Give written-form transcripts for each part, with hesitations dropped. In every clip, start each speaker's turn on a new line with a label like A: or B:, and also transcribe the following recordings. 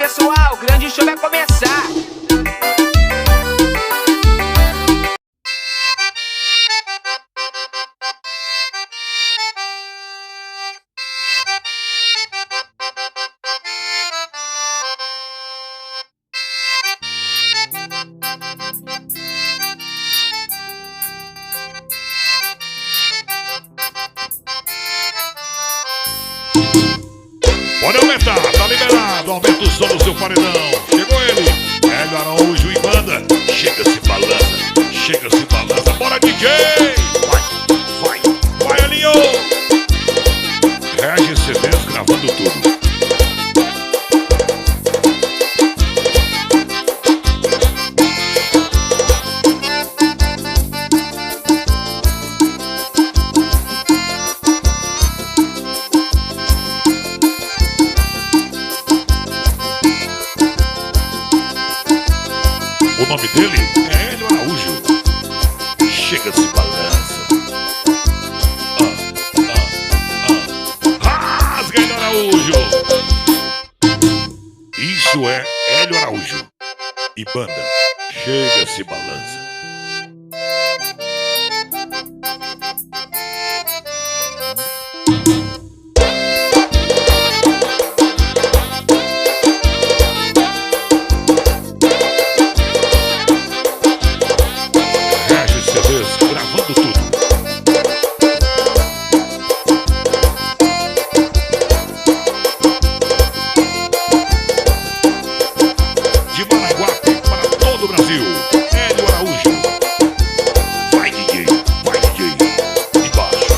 A: pessoal, o grande show vai começar.
B: Pode aumentar, tá liberado. Aumenta o som do seu paredão. Chegou ele, Hélio Araújo e banda. Chega, se balança, chega, se balança. Bora, DJ! Vai, Elinho! Regi CDs gravando tudo. O nome dele é Hélio Araújo. Chega, se balança. Rasga, Hélio Araújo. Isso é Hélio Araújo e banda. Chega, se balança. Gravando tudo. De Maraguape para todo o Brasil, Hélio Araújo. Vai, DJ, vai, DJ. Embaixo.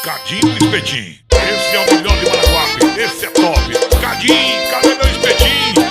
B: Cadinho e Espetinho. Esse é o melhor de Maraguape. Esse é top. Cadinho, cadê meu espetinho?